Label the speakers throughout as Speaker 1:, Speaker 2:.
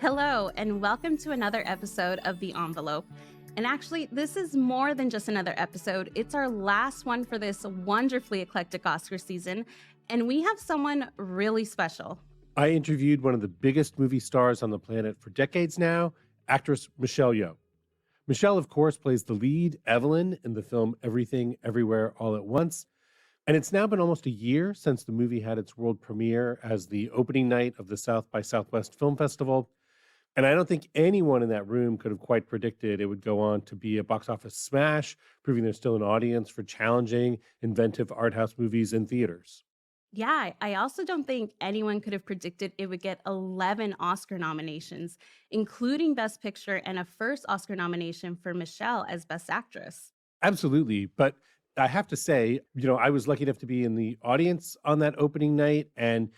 Speaker 1: Hello, and welcome to another episode of The Envelope. And actually, this is more than just another episode. It's our last one for this wonderfully eclectic Oscar season, and we have someone really special.
Speaker 2: I interviewed one of the biggest movie stars on the planet for decades now, actress Michelle Yeoh. Michelle, of course, plays the lead, Evelyn, in the film Everything, Everywhere, All at Once. And it's now been almost a year since the movie had its world premiere as the opening night of the South by Southwest Film Festival. And I don't think anyone in that room could have quite predicted it would go on to be a box office smash, proving there's still an audience for challenging, inventive art house movies in theaters.
Speaker 1: Yeah, I also don't think anyone could have predicted it would get 11 Oscar nominations, including Best Picture and a first Oscar nomination for Michelle as Best Actress.
Speaker 2: Absolutely. But I have to say, I was lucky enough to be in the audience on that opening night, and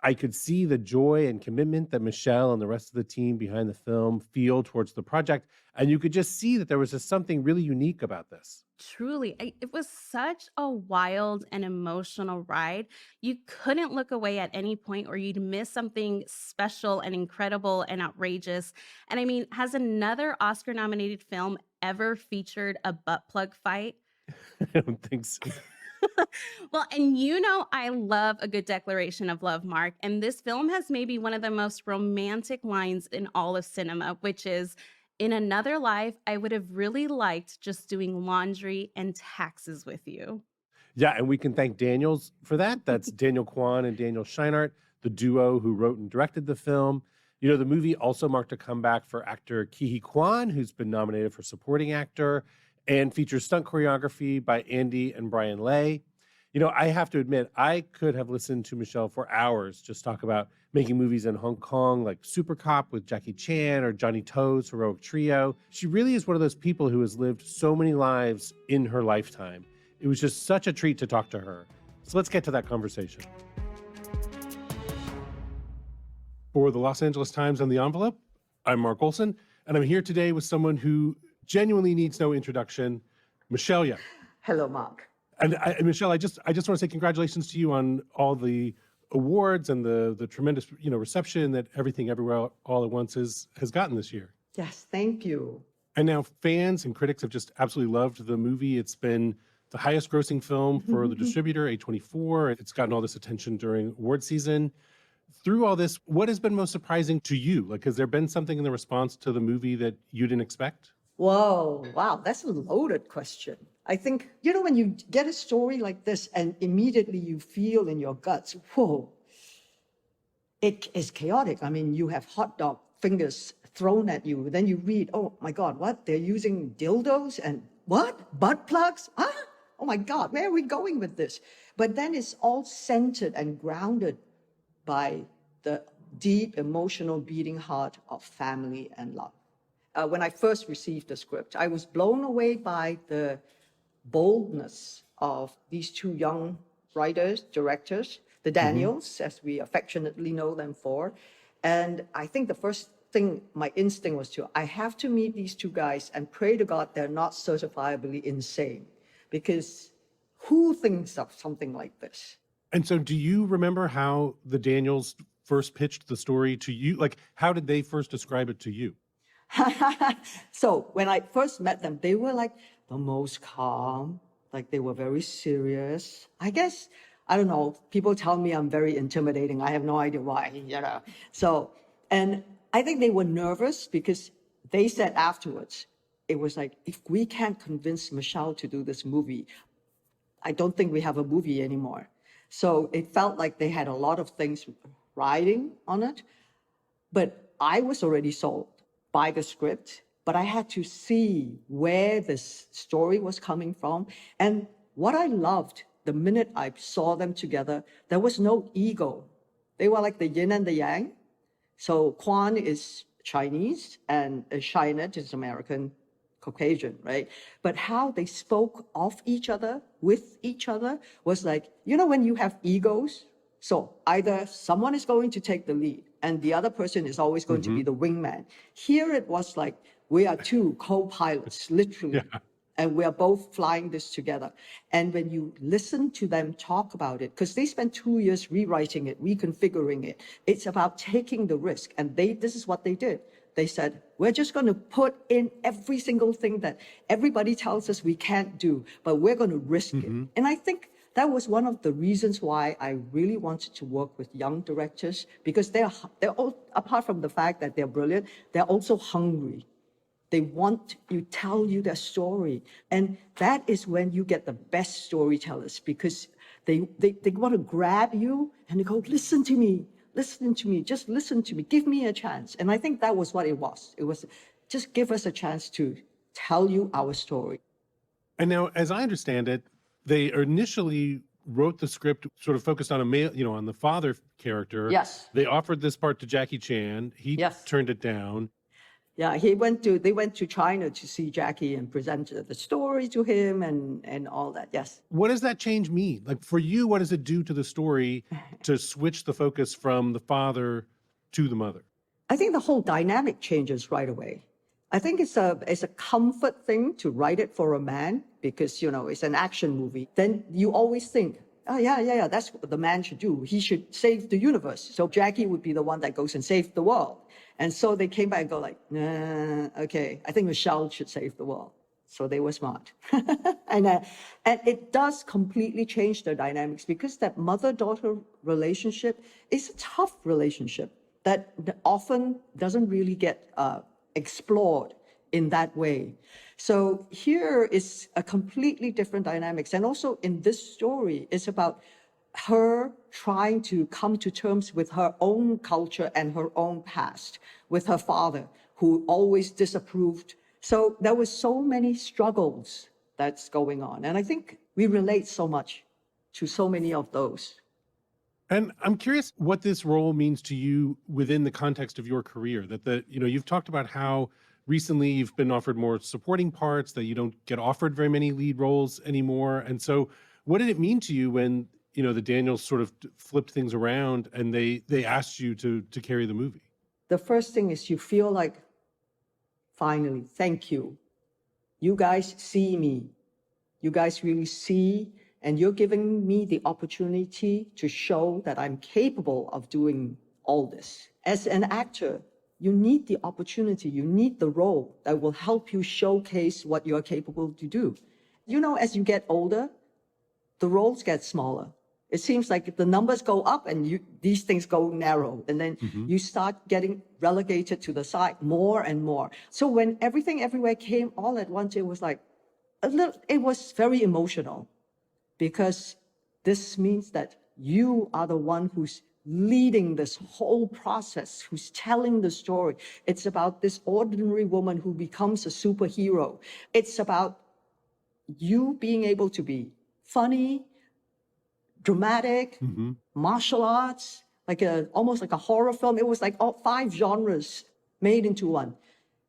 Speaker 2: I could see the joy and commitment that Michelle and the rest of the team behind the film feel towards the project. And you could just see that there was just something really unique about this.
Speaker 1: Truly, it was such a wild and emotional ride. You couldn't look away at any point or you'd miss something special and incredible and outrageous. And I mean, has another Oscar nominated film ever featured a butt plug fight?
Speaker 2: I don't think so.
Speaker 1: Well, and I love a good declaration of love, Mark. And this film has maybe one of the most romantic lines in all of cinema, which is, in another life, I would have really liked just doing laundry and taxes with you.
Speaker 2: Yeah, and we can thank Daniels for that. That's Daniel Kwan and Daniel Scheinert, the duo who wrote and directed the film. The movie also marked a comeback for actor Ke Kwan, who's been nominated for supporting actor, and features stunt choreography by Andy and Brian Lay. I have to admit, I could have listened to Michelle for hours just talk about making movies in Hong Kong like Supercop with Jackie Chan or Johnny To's Heroic Trio. She really is one of those people who has lived so many lives in her lifetime. It was just such a treat to talk to her. So let's get to that conversation. For the Los Angeles Times on The Envelope, I'm Mark Olson, and I'm here today with someone who genuinely needs no introduction, Michelle Yeoh.
Speaker 3: Hello, Mark.
Speaker 2: And Michelle, I just want to say congratulations to you on all the awards and the tremendous reception that Everything Everywhere All at Once has gotten this year.
Speaker 3: Yes, thank you.
Speaker 2: And now fans and critics have just absolutely loved the movie. It's been the highest grossing film for the distributor, A24. It's gotten all this attention during award season. Through all this, what has been most surprising to you? Has there been something in the response to the movie that you didn't expect?
Speaker 3: Whoa, wow, that's a loaded question. I think, when you get a story like this and immediately you feel in your guts, whoa, it is chaotic. I mean, you have hot dog fingers thrown at you. Then you read, oh my God, what? They're using dildos and what? Butt plugs? Huh? Oh my God, where are we going with this? But then it's all centered and grounded by the deep emotional beating heart of family and love. When I first received the script, I was blown away by the boldness of these two young writers, directors, the Daniels, as we affectionately know them for. And I think the first thing, my instinct was I have to meet these two guys and pray to God they're not certifiably insane. Because who thinks of something like this?
Speaker 2: And so do you remember how the Daniels first pitched the story to you? How did they first describe it to you?
Speaker 3: So when I first met them, they were like the most calm, they were very serious. I guess, I don't know, people tell me I'm very intimidating. I have no idea why, So, and I think they were nervous because they said afterwards, it was if we can't convince Michelle to do this movie, I don't think we have a movie anymore. So it felt like they had a lot of things riding on it, but I was already sold by the script, but I had to see where this story was coming from. And what I loved, the minute I saw them together, there was no ego. They were like the yin and the yang. So Kwan is Chinese and Scheinert is American Caucasian, right? But how they spoke of each other, with each other, was when you have egos, so either someone is going to take the lead and the other person is always going to be the wingman. Here it was we are two co-pilots, literally.
Speaker 2: Yeah.
Speaker 3: and we are both flying this together. And when you listen to them talk about it, because they spent 2 years rewriting it, reconfiguring it, it's about taking the risk. And this is what they did. They said, we're just going to put in every single thing that everybody tells us we can't do, but we're going to risk it. And I think that was one of the reasons why I really wanted to work with young directors, because they're all, apart from the fact that they're brilliant, they're also hungry. They want to tell you their story. And that is when you get the best storytellers, because they want to grab you and they go, listen to me, just listen to me, give me a chance. And I think that was what it was. It was just give us a chance to tell you our story.
Speaker 2: And now, as I understand it, they initially wrote the script sort of focused on a male, on the father character.
Speaker 3: Yes.
Speaker 2: They offered this part to Jackie Chan. He
Speaker 3: Yes.
Speaker 2: turned it down.
Speaker 3: Yeah, they went to China to see Jackie and presented the story to him and all that. Yes.
Speaker 2: What does that change mean? Like for you, what does it do to the story to switch the focus from the father to the mother?
Speaker 3: I think the whole dynamic changes right away. I think it's a comfort thing to write it for a man because, it's an action movie. Then you always think, oh, yeah, that's what the man should do. He should save the universe. So Jackie would be the one that goes and saves the world. And so they came back and go like, nah, okay, I think Michelle should save the world. So they were smart. and it does completely change the dynamics because that mother-daughter relationship is a tough relationship that often doesn't really get explored in that way. So here is a completely different dynamics. And also in this story, it's about her trying to come to terms with her own culture and her own past, with her father, who always disapproved. So there was so many struggles that's going on. And I think we relate so much to so many of those.
Speaker 2: And I'm curious what this role means to you within the context of your career. That you've talked about how recently you've been offered more supporting parts, that you don't get offered very many lead roles anymore. And so what did it mean to you when, the Daniels sort of flipped things around and they asked you to carry the movie?
Speaker 3: The first thing is you feel like, finally, thank you. You guys see me. You guys really see, and you're giving me the opportunity to show that I'm capable of doing all this. As an actor, you need the opportunity, you need the role that will help you showcase what you're capable to do. As you get older, the roles get smaller. It seems like the numbers go up and these things go narrow. And then you start getting relegated to the side more and more. So when Everything Everywhere came all at once, it was like, it was very emotional because this means that you are the one who's leading this whole process, who's telling the story. It's about this ordinary woman who becomes a superhero. It's about you being able to be funny, dramatic, martial arts, almost like a horror film. It was like all 5 genres made into one.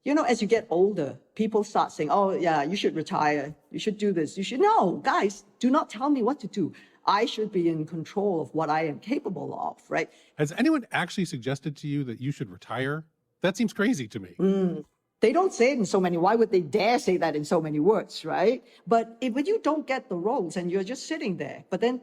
Speaker 3: As you get older, people start saying, oh yeah, you should retire. You should do this. No, guys, do not tell me what to do. I should be in control of what I am capable of, right?
Speaker 2: Has anyone actually suggested to you that you should retire? That seems crazy to me.
Speaker 3: They don't say it in so many. Why would they dare say that in so many words, right? But when you don't get the roles and you're just sitting there, but then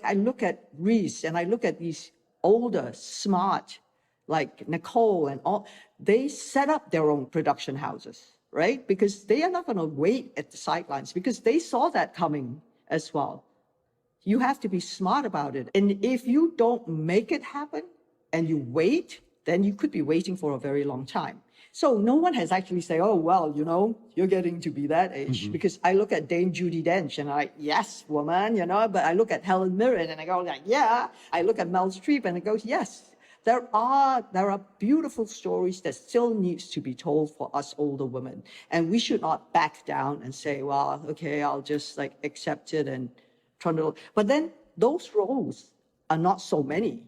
Speaker 3: I look at Reese and I look at these older, smart, like Nicole and all, they set up their own production houses, right? Because they are not going to wait at the sidelines because they saw that coming as well. You have to be smart about it. And if you don't make it happen and you wait, then you could be waiting for a very long time. So no one has actually said, oh, well, you're getting to be that age. Because I look at Dame Judi Dench and yes, woman, but I look at Helen Mirren and I go yeah. I look at Meryl Streep and I go, yes. There are beautiful stories that still needs to be told for us older women. And we should not back down and say, well, okay, I'll just accept it and try to. But then those roles are not so many.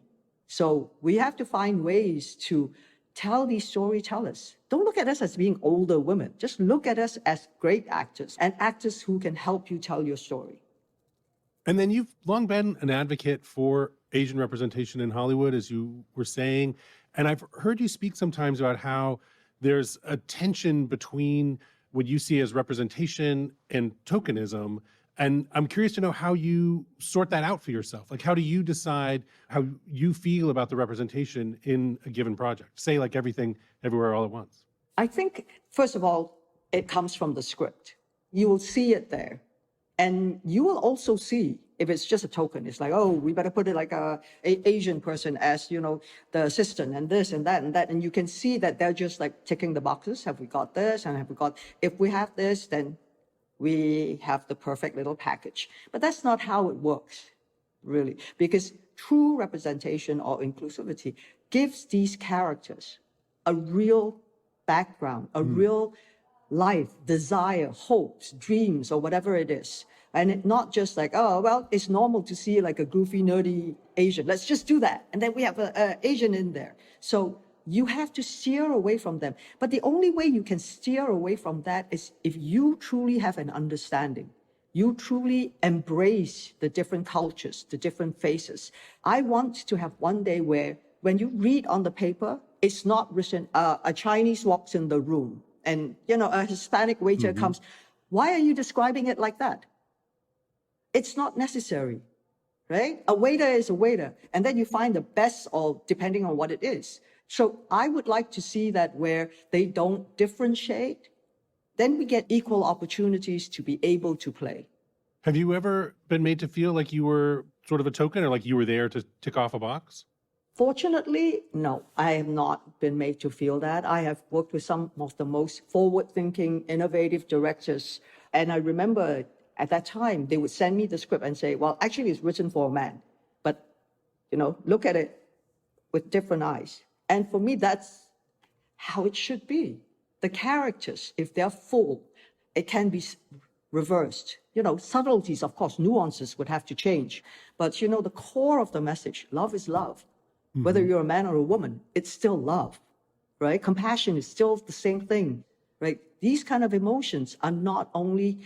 Speaker 3: So we have to find ways to tell these storytellers. Don't look at us as being older women. Just look at us as great actors and actors who can help you tell your story.
Speaker 2: And then you've long been an advocate for Asian representation in Hollywood, as you were saying. And I've heard you speak sometimes about how there's a tension between what you see as representation and tokenism. And I'm curious to know how you sort that out for yourself. Like, how do you decide how you feel about the representation in a given project? Say, like Everything, Everywhere, All at Once.
Speaker 3: I think, first of all, it comes from the script. You will see it there. And you will also see if it's just a token. It's like, oh, we better put it like a Asian person as, you know, the assistant and this and that and that. And you can see that they're just like ticking the boxes. Have we got this? And have we got, if we have this, then we have the perfect little package. But that's not how it works, really, because true representation or inclusivity gives these characters a real background, a real life, desire, hopes, dreams, or whatever it is. And it not just like, oh, well, it's normal to see like a goofy, nerdy Asian. Let's just do that. And then we have an Asian in there. So you have to steer away from them. But the only way you can steer away from that is if you truly have an understanding. You truly embrace the different cultures, the different faces. I want to have one day where when you read on the paper, it's not written, a Chinese walks in the room and, you know, a Hispanic waiter comes. Why are you describing it like that? It's not necessary, right? A waiter is a waiter. And then you find the best, or depending on what it is. So I would like to see that where they don't differentiate, then we get equal opportunities to be able to play.
Speaker 2: Have you ever been made to feel like you were sort of a token, or like you were there to tick off a box?
Speaker 3: Fortunately, no, I have not been made to feel that. I have worked with some of the most forward-thinking, innovative directors. And I remember at that time, they would send me the script and say, well, actually, it's written for a man. But, you know, look at it with different eyes. And for me, that's how it should be. The characters, if they're full, it can be reversed. You know, subtleties, of course, nuances would have to change. But, you know, the core of the message, love is love. Whether you're a man or a woman, it's still love, right? Compassion is still the same thing, right? These kind of emotions are not only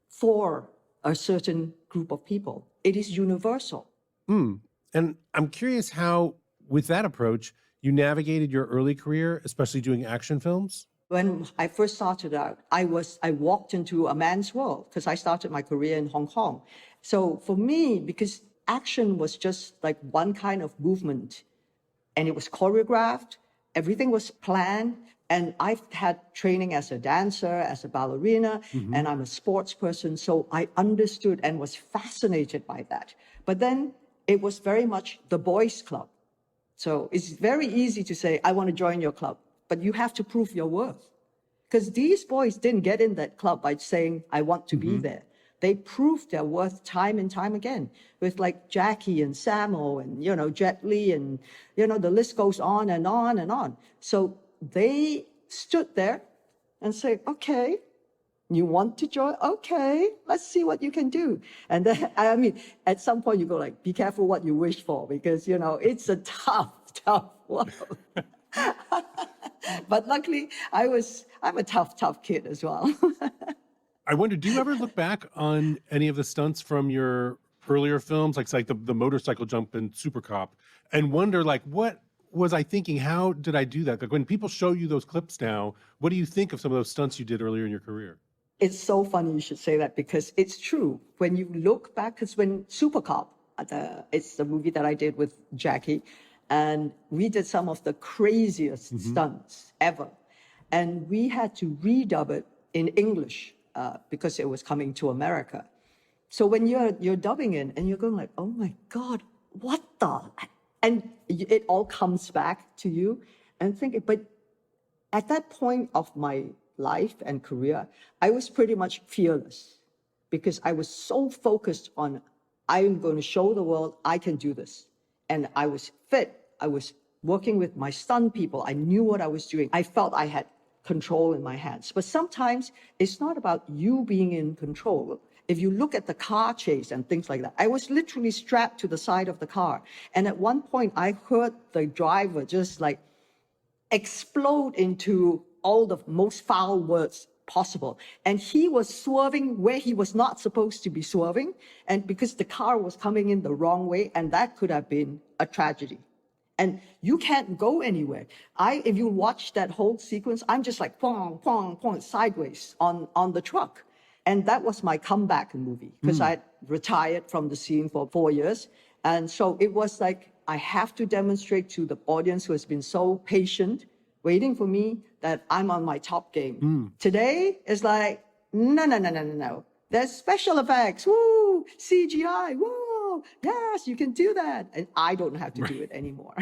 Speaker 3: for a certain group of people. It is universal.
Speaker 2: And I'm curious how, with that approach, you navigated your early career, especially doing action films?
Speaker 3: When I first started out, I walked into a man's world because I started my career in Hong Kong. So for me, because action was just like one kind of movement and it was choreographed, everything was planned. And I've had training as a dancer, as a ballerina, and I'm a sports person. So I understood and was fascinated by that. But then it was very much the boys' club. So it's very easy to say, I want to join your club, but you have to prove your worth. Because these boys didn't get in that club by saying, I want to be there. They proved their worth time and time again with like Jackie and Sammo and, you know, Jet Li and, you know, the list goes on and on and on. So they stood there and said, okay, you want to join? Okay, let's see what you can do. And then, I mean, at some point you go like, be careful what you wish for because, you know, it's a tough, tough world. But luckily, I'm a tough kid as well.
Speaker 2: I wonder, do you ever look back on any of the stunts from your earlier films, like the motorcycle jump in Supercop, and wonder, like, what was I thinking? How did I do that? Like, when people show you those clips now, what do you think of some of those stunts you did earlier in your career?
Speaker 3: It's so funny you should say that because it's true. When you look back, because when Supercop, it's the movie that I did with Jackie, and we did some of the craziest stunts ever. And we had to redub it in English because it was coming to America. So when you're dubbing in and you're going like, oh my God, what the? And it all comes back to you and thinking, but at that point of my life and career, I was pretty much fearless because I was so focused on, I'm going to show the world I can do this. And I was fit. I was working with my stunt people. I knew what I was doing. I felt I had control in my hands. But sometimes it's not about you being in control. If you look at the car chase and things like that, I was literally strapped to the side of the car. And at one point, I heard the driver just like explode into all the most foul words possible. And he was swerving where he was not supposed to be swerving. And because the car was coming in the wrong way, and that could have been a tragedy. And you can't go anywhere. If you watch that whole sequence, I'm just like, pong, pong, pong, sideways on the truck. And that was my comeback movie because I retired from the scene for 4 years. And so it was like, I have to demonstrate to the audience who has been so patient, waiting for me, that I'm on my top game. Today is like, no, no, no, no, no, no. There's special effects, woo, CGI, woo, yes, you can do that. And I don't have to do it anymore.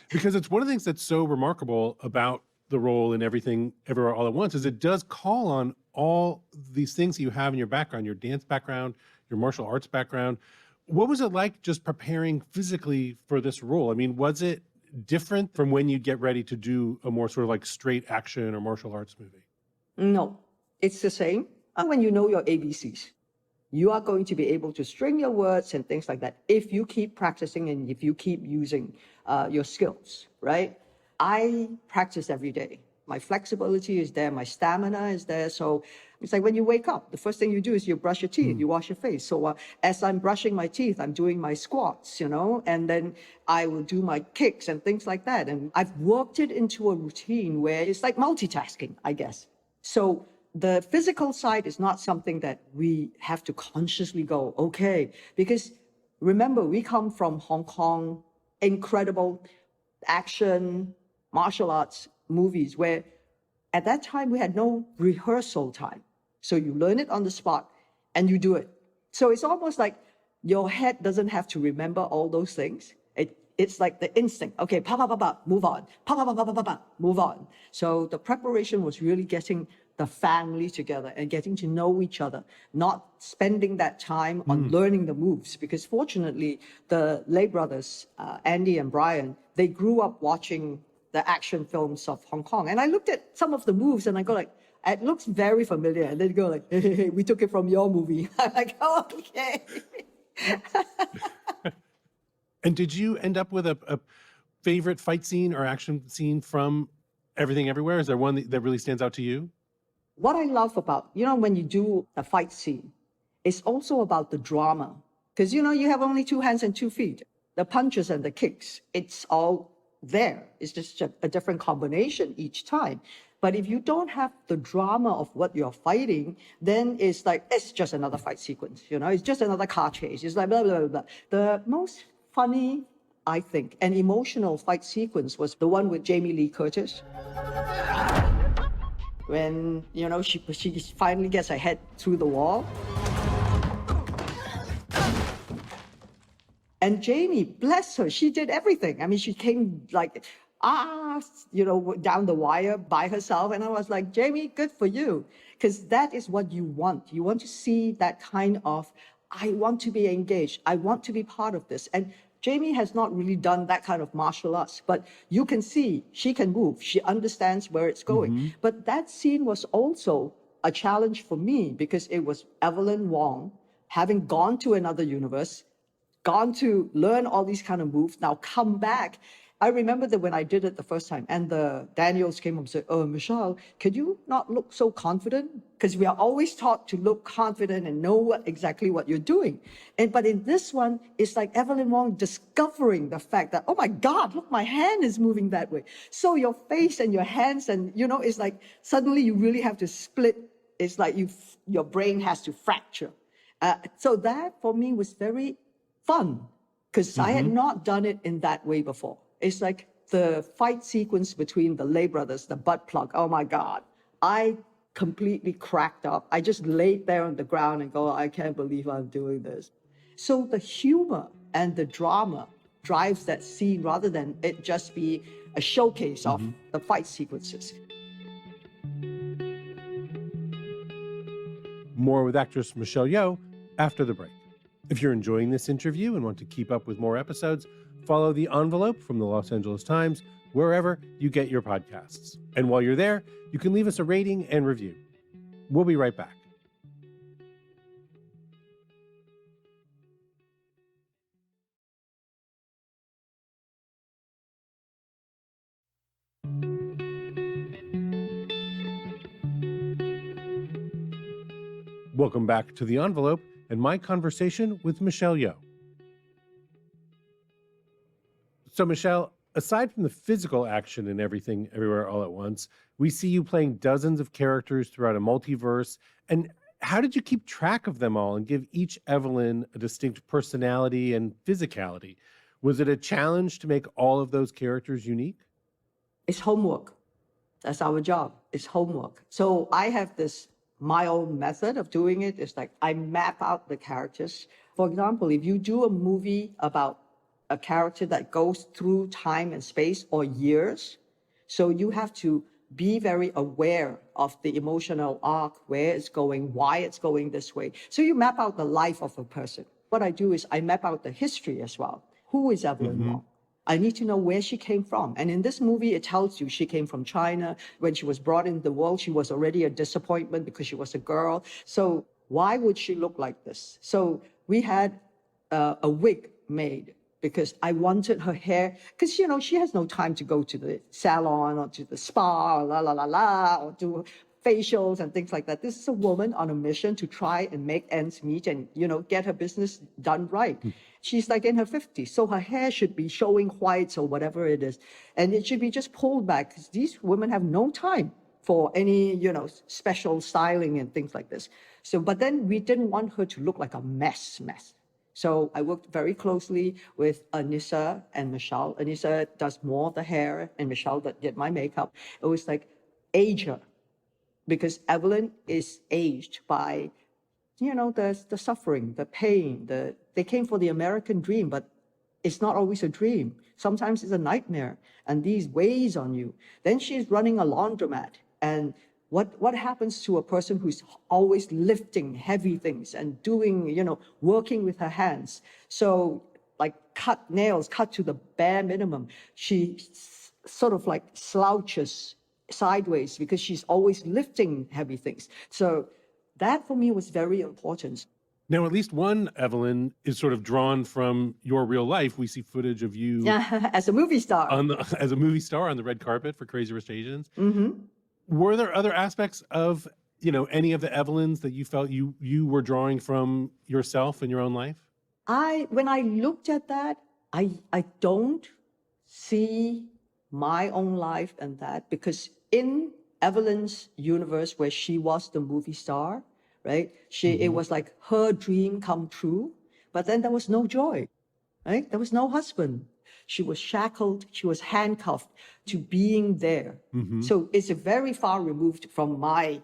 Speaker 2: Because it's one of the things that's so remarkable about the role in Everything Everywhere All at Once is it does call on all these things you have in your background, your dance background, your martial arts background. What was it like just preparing physically for this role? I mean, was it different from when you get ready to do a more sort of like straight action or martial arts movie?
Speaker 3: No, it's the same. When you know your ABCs, you are going to be able to string your words and things like that if you keep practicing and if you keep using your skills, right? I practice every day. My flexibility is there, my stamina is there. So it's like when you wake up, the first thing you do is you brush your teeth, you wash your face. So as I'm brushing my teeth, I'm doing my squats, and then I will do my kicks and things like that. And I've worked it into a routine where it's like multitasking, I guess. So the physical side is not something that we have to consciously go, okay, because remember, we come from Hong Kong, incredible action, martial arts movies where at that time we had no rehearsal time. So you learn it on the spot and you do it. So it's almost like your head doesn't have to remember all those things. It's like the instinct. Okay, pa pa pa pa, move on. Pa pa pa pa pa pa, move on. So the preparation was really getting the family together and getting to know each other, not spending that time on learning the moves. Because fortunately, the Lay brothers, Andy and Brian, they grew up watching the action films of Hong Kong. And I looked at some of the moves and I go like, it looks very familiar. And they go like, hey, we took it from your movie. I'm like, oh, okay.
Speaker 2: And did you end up with a favorite fight scene or action scene from Everything Everywhere? Is there one that really stands out to you?
Speaker 3: What I love about, when you do a fight scene, it's also about the drama. Because, you have only 2 hands and 2 feet. The punches and the kicks, it's all there. It's just a different combination each time. But if you don't have the drama of what you're fighting, then it's like, it's just another fight sequence. It's just another car chase. It's like blah, blah, blah, blah. The most funny, I think, and emotional fight sequence was the one with Jamie Lee Curtis. When, she finally gets her head through the wall. And Jamie, bless her, she did everything. I mean, she came like, down the wire by herself. And I was like, Jamie, good for you. Because that is what you want. You want to see that kind of, I want to be engaged. I want to be part of this. And Jamie has not really done that kind of martial arts, but you can see she can move. She understands where it's going. But that scene was also a challenge for me because it was Evelyn Wong having gone to another universe, gone to learn all these kind of moves, now come back. I remember that when I did it the first time and the Daniels came up and said, oh, Michelle, could you not look so confident? Because we are always taught to look confident and know exactly what you're doing. But in this one, it's like Evelyn Wong discovering the fact that, oh my God, look, my hand is moving that way. So your face and your hands and, it's like suddenly you really have to split. It's like your brain has to fracture. So that for me was very fun because I had not done it in that way before. It's like the fight sequence between the Lay brothers, the butt plug. Oh my God. I completely cracked up. I just laid there on the ground and go, I can't believe I'm doing this. So the humor and the drama drives that scene rather than it just be a showcase of the fight sequences.
Speaker 2: More with actress Michelle Yeoh after the break. If you're enjoying this interview and want to keep up with more episodes, follow The Envelope from the Los Angeles Times wherever you get your podcasts. And while you're there, you can leave us a rating and review. We'll be right back. Welcome back to The Envelope and my conversation with Michelle Yeoh. So, Michelle, aside from the physical action in Everything Everywhere All at Once, we see you playing dozens of characters throughout a multiverse. And how did you keep track of them all and give each Evelyn a distinct personality and physicality? Was it a challenge to make all of those characters unique?
Speaker 3: It's homework. That's our job. It's homework. So I have this, my own method of doing it. It's like I map out the characters. For example, if you do a movie about a character that goes through time and space or years, so you have to be very aware of the emotional arc, where it's going, why it's going this way. So you map out the life of a person. What I do is I map out the history as well. Who is Evelyn Wong? I need to know where she came from. And in this movie, it tells you she came from China. When she was brought into the world, she was already a disappointment because she was a girl. So why would she look like this? So we had a wig made because I wanted her hair, because, you know, she has no time to go to the salon or to the spa or or do facials and things like that. This is a woman on a mission to try and make ends meet and, you know, get her business done right. She's like in her 50s, so her hair should be showing whites or whatever it is. And it should be just pulled back because these women have no time for any, you know, special styling and things like this. So, but then we didn't want her to look like a mess. So I worked very closely with Anissa and Michelle. Anissa does more of the hair and Michelle did my makeup. It was like age her, because Evelyn is aged by, you know, the suffering, the pain. They came for the American dream, but it's not always a dream. Sometimes it's a nightmare, and these weighs on you. Then she's running a laundromat, and what happens to a person who's always lifting heavy things and doing, you know, working with her hands? So like cut nails, cut to the bare minimum. She sort of like slouches sideways because she's always lifting heavy things. So that for me was very important.
Speaker 2: Now, at least one Evelyn is sort of drawn from your real life. We see footage of you
Speaker 3: As a movie star.
Speaker 2: as a movie star on the red carpet for Crazy Rich Asians. Were there other aspects of, you know, any of the Evelyns that you felt you were drawing from yourself in your own life?
Speaker 3: When I looked at that, I don't see my own life in that, because in Evelyn's universe where she was the movie star, right? It was like her dream come true, but then there was no joy, right? There was no husband. She was shackled, she was handcuffed to being there. So it's very far removed from my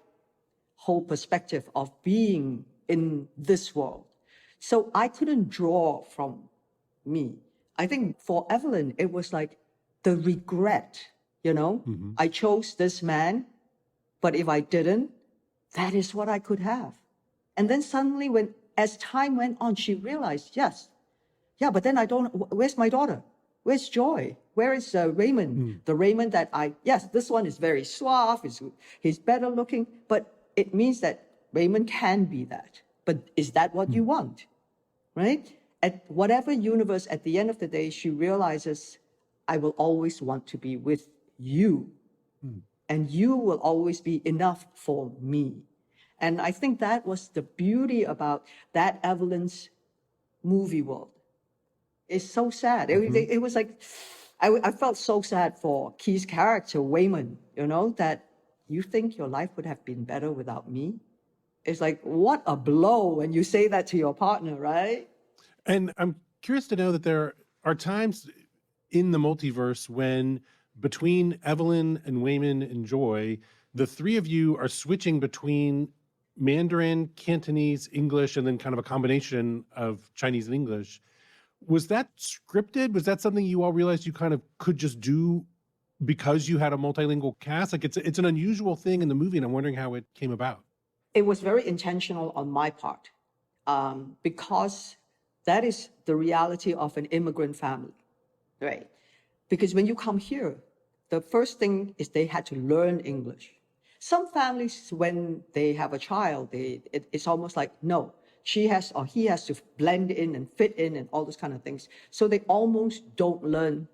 Speaker 3: whole perspective of being in this world. So I couldn't draw from me. I think for Evelyn, it was like the regret, you know? I chose this man, but if I didn't, that is what I could have. And then suddenly, as time went on, she realized, yes, yeah, but then where's my daughter? Where's Joy? Where is Raymond? The Raymond that yes, this one is very suave, he's better looking, but it means that Raymond can be that. But is that what you want, right? At whatever universe, at the end of the day, she realizes, I will always want to be with you. And you will always be enough for me. And I think that was the beauty about that Evelyn's movie world. It's so sad. It was like, I felt so sad for Key's character, Wayman, you know, that you think your life would have been better without me? It's like, what a blow when you say that to your partner, right?
Speaker 2: And I'm curious to know that there are times in the multiverse when between Evelyn and Wayman and Joy, the three of you are switching between Mandarin, Cantonese, English, and then kind of a combination of Chinese and English. Was that scripted? Was that something you all realized you kind of could just do because you had a multilingual cast? Like it's an unusual thing in the movie, and I'm wondering how it came about.
Speaker 3: It was very intentional on my part, because that is the reality of an immigrant family, right? Because when you come here, the first thing is they had to learn English. Some families, when they have a child, it's almost like, no, she has or he has to blend in and fit in and all those kind of things. So they almost don't learn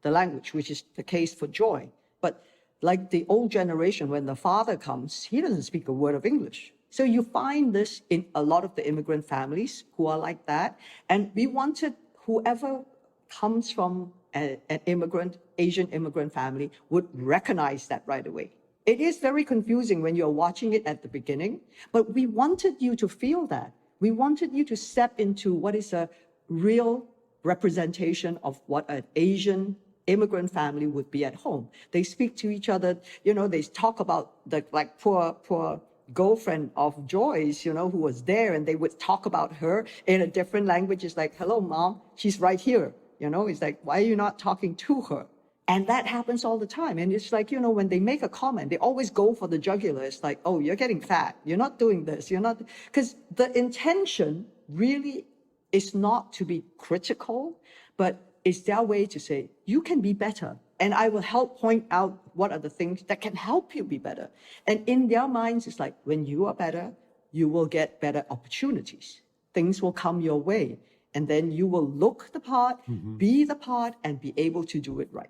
Speaker 3: the language, which is the case for Joy. But like the old generation, when the father comes, he doesn't speak a word of English. So you find this in a lot of the immigrant families who are like that. And we wanted whoever comes from an immigrant, Asian immigrant family would recognize that right away. It is very confusing when you're watching it at the beginning, but we wanted you to feel that. We wanted you to step into what is a real representation of what an Asian immigrant family would be at home. They speak to each other, they talk about the like poor girlfriend of Joy's, who was there, and they would talk about her in a different language. It's like, hello, mom, she's right here. It's like, why are you not talking to her? And that happens all the time. And it's like, when they make a comment, they always go for the jugular. It's like, oh, you're getting fat. You're not doing this. You're not, because the intention really is not to be critical, but it's their way to say, you can be better. And I will help point out what are the things that can help you be better. And in their minds, it's like, when you are better, you will get better opportunities. Things will come your way. And then you will look the part, be the part, and be able to do it right.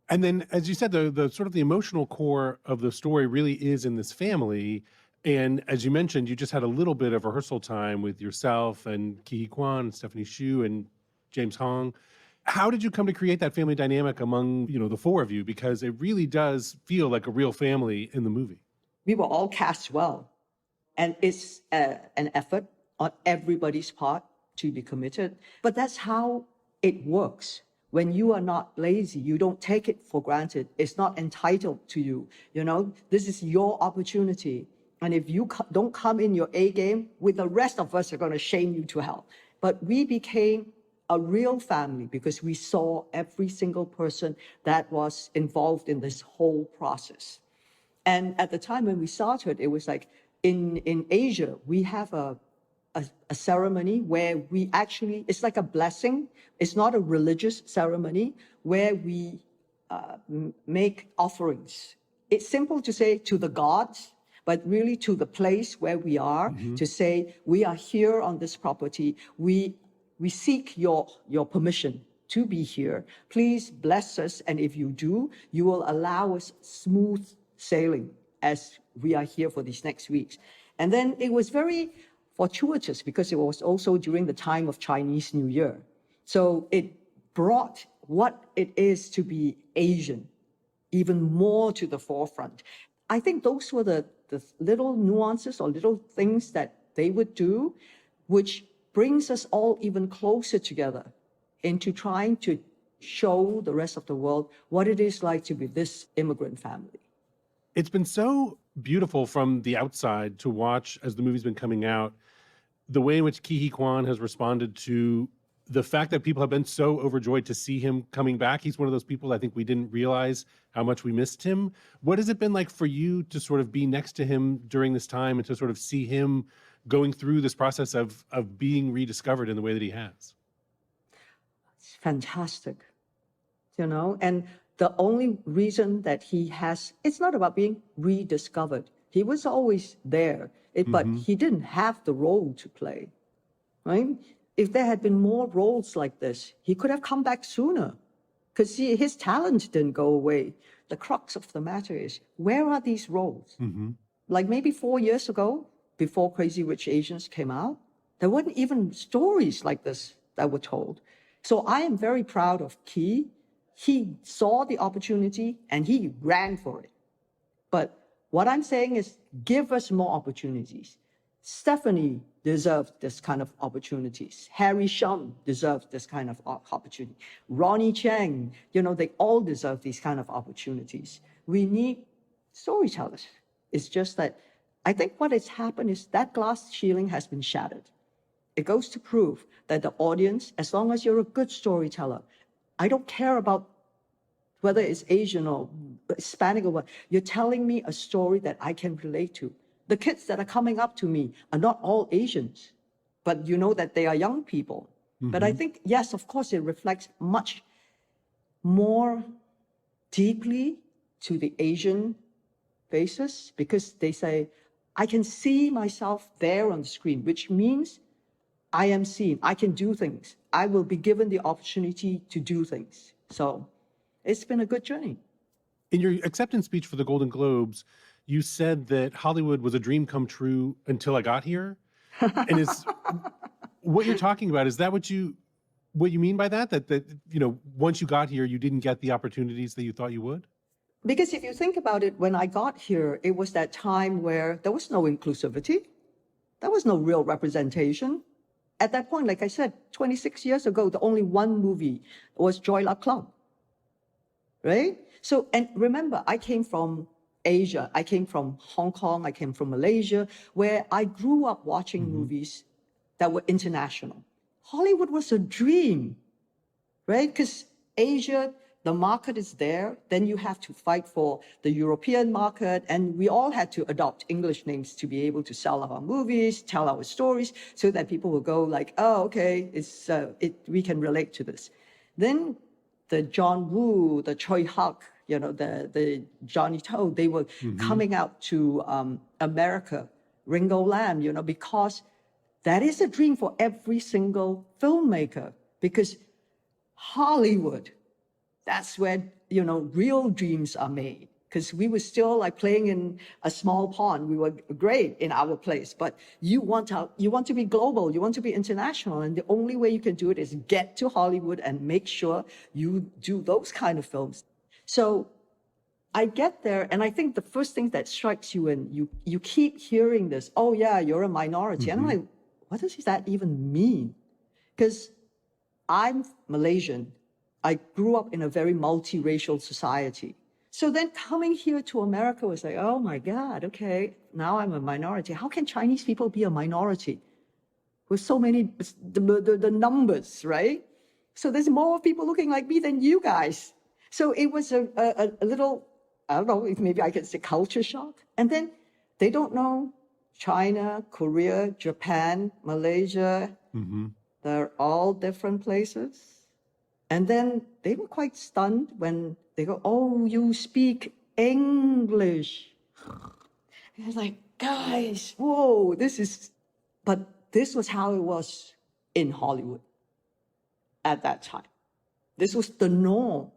Speaker 2: And then, as you said, the sort of the emotional core of the story really is in this family. And as you mentioned, you just had a little bit of rehearsal time with yourself and Ki Kwan and Stephanie Hsu and James Hong. How did you come to create that family dynamic among, the four of you? Because it really does feel like a real family in the movie.
Speaker 3: We were all cast well. And it's an effort on everybody's part to be committed. But that's how it works. When you are not lazy, you don't take it for granted. It's not entitled to you. This is your opportunity. And if you don't come in your A game, with the rest of us are going to shame you to hell. But we became a real family because we saw every single person that was involved in this whole process. And at the time when we started, it was like in Asia, we have a ceremony where we actually, it's like a blessing. It's not a religious ceremony where we make offerings. It's simple to say to the gods, but really to the place where we are, to say, we are here on this property. We seek your permission to be here. Please bless us. And if you do, you will allow us smooth sailing as we are here for these next weeks. And then it was very fortuitous because it was also during the time of Chinese New Year. So it brought what it is to be Asian even more to the forefront. I think those were the little nuances or little things that they would do, which brings us all even closer together into trying to show the rest of the world what it is like to be this immigrant family.
Speaker 2: It's been so beautiful from the outside to watch as the movie's been coming out, the way in which Ki Kwan has responded to the fact that people have been so overjoyed to see him coming back. He's one of those people I think we didn't realize how much we missed him. What has it been like for you to sort of be next to him during this time and to sort of see him going through this process of being rediscovered in the way that he has?
Speaker 3: It's fantastic, and the only reason that he has, it's not about being rediscovered. He was always there, but he didn't have the role to play, right? If there had been more roles like this, he could have come back sooner because his talent didn't go away. The crux of the matter is, where are these roles? Like maybe 4 years ago, before Crazy Rich Asians came out, there weren't even stories like this that were told. So I am very proud of Ki. He saw the opportunity and he ran for it. But what I'm saying is, give us more opportunities. Stephanie deserved this kind of opportunities. Harry Shum deserved this kind of opportunity. Ronnie Chang, they all deserve these kind of opportunities. We need storytellers. It's just that I think what has happened is that glass ceiling has been shattered. It goes to prove that the audience, as long as you're a good storyteller, I don't care about whether it's Asian or Hispanic or what, you're telling me a story that I can relate to. The kids that are coming up to me are not all Asians, but you know that they are young people. But I think, yes, of course, it reflects much more deeply to the Asian faces because they say, I can see myself there on the screen, which means I am seen. I can do things. I will be given the opportunity to do things. So it's been a good journey.
Speaker 2: In your acceptance speech for the Golden Globes, you said that Hollywood was a dream come true until I got here. And is what you're talking about, is that what you what you mean by that? That once you got here, you didn't get the opportunities that you thought you would?
Speaker 3: Because if you think about it, when I got here, it was that time where there was no inclusivity. There was no real representation. At that point, like I said, 26 years ago, the only one movie was Joy Luck Club, right? So, and remember, I came from Asia. I came from Hong Kong. I came from Malaysia, where I grew up watching movies that were international. Hollywood was a dream, right? Because Asia, the market is there. Then you have to fight for the European market. And we all had to adopt English names to be able to sell our movies, tell our stories, so that people will go like, oh, okay, we can relate to this. Then the John Woo, the Choi Hak, the Johnny To, they were coming out to America, Ringo Lam, because that is a dream for every single filmmaker. Because Hollywood, that's where, real dreams are made. Because we were still like playing in a small pond. We were great in our place, but you want to be global, you want to be international. And the only way you can do it is get to Hollywood and make sure you do those kind of films. So I get there, and I think the first thing that strikes you, and you keep hearing this, oh yeah, you're a minority. And I'm like, what does that even mean? Because I'm Malaysian. I grew up in a very multiracial society. So then coming here to America was like, oh my God, okay, now I'm a minority. How can Chinese people be a minority? With so many, the numbers, right? So there's more people looking like me than you guys. So it was a little, I don't know if maybe I could say culture shock. And then they don't know China, Korea, Japan, Malaysia. They're all different places. And then they were quite stunned when they go, oh, you speak English. And I was like, guys, whoa, but this was how it was in Hollywood at that time. This was the norm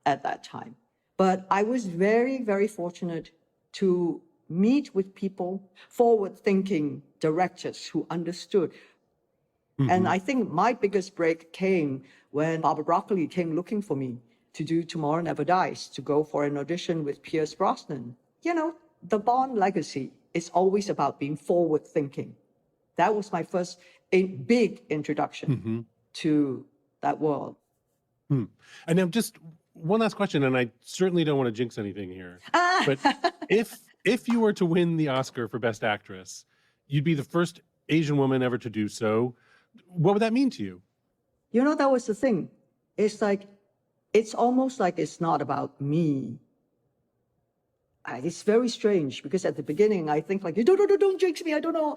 Speaker 3: at that time. But I was very, very fortunate to meet with people, forward-thinking directors who understood. And I think my biggest break came when Barbara Broccoli came looking for me to do Tomorrow Never Dies, to go for an audition with Pierce Brosnan. The Bond legacy is always about being forward-thinking. That was my first big introduction to that world.
Speaker 2: And now just one last question, and I certainly don't want to jinx anything here. But if you were to win the Oscar for Best Actress, you'd be the first Asian woman ever to do so. What would that mean to you?
Speaker 3: That was the thing. It's almost like it's not about me. It's very strange because at the beginning, I think like, don't jinx me. I don't know.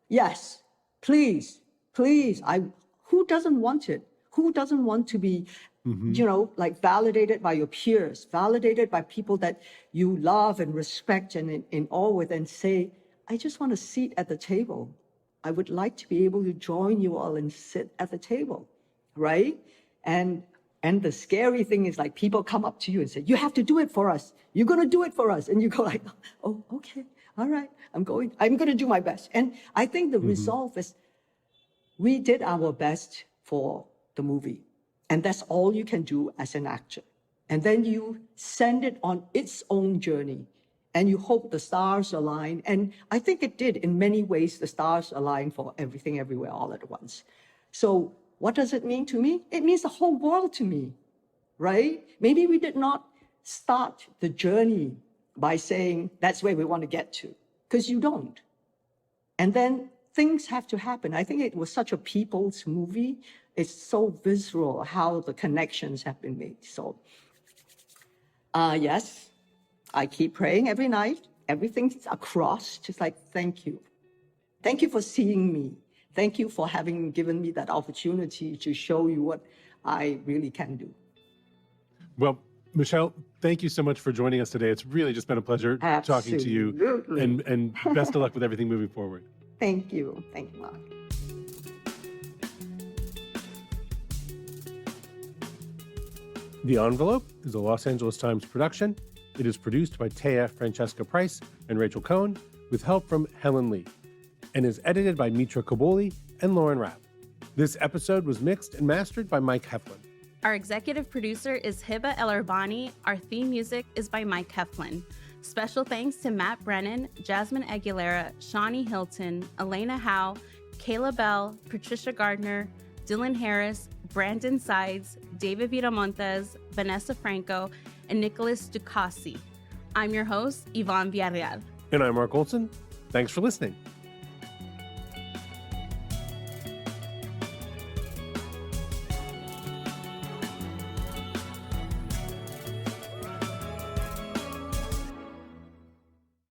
Speaker 3: Yes, please. Who doesn't want it? Who doesn't want to be, validated by your peers, validated by people that you love and respect and in awe with, and say, I just want a seat at the table. I would like to be able to join you all and sit at the table, right? And the scary thing is like people come up to you and say, you have to do it for us. You're going to do it for us. And you go like, oh, okay, all right, I'm going to do my best. And I think the resolve is we did our best for the movie. And that's all you can do as an actor. And then you send it on its own journey. And you hope the stars align. And I think it did. In many ways, the stars align for Everything Everywhere All at Once. So what does it mean to me? It means the whole world to me, right? Maybe we did not start the journey by saying, that's where we want to get to, because you don't. And then things have to happen. I think it was such a people's movie. It's so visceral how the connections have been made. So, yes. I keep praying every night. Everything's across, just like, thank you. Thank you for seeing me. Thank you for having given me that opportunity to show you what I really can do.
Speaker 2: Well, Michelle, thank you so much for joining us today. It's really just been a pleasure talking to you. And best of luck with everything moving forward.
Speaker 3: Thank you. Thank you, Mark.
Speaker 2: The Envelope is a Los Angeles Times production. It is produced by Taya Francesca Price and Rachel Cohn, with help from Helen Lee, and is edited by Mitra Kaboli and Lauren Rapp. This episode was mixed and mastered by Mike Heflin.
Speaker 1: Our executive producer is Hiba El-Arbani. Our theme music is by Mike Heflin. Special thanks to Matt Brennan, Jasmine Aguilera, Shawnee Hilton, Elena Howe, Kayla Bell, Patricia Gardner, Dylan Harris, Brandon Sides, David Viramontes, Vanessa Franco, and Nicholas Ducassi. I'm your host, Yvonne Villarreal.
Speaker 2: And I'm Mark Olson. Thanks for listening.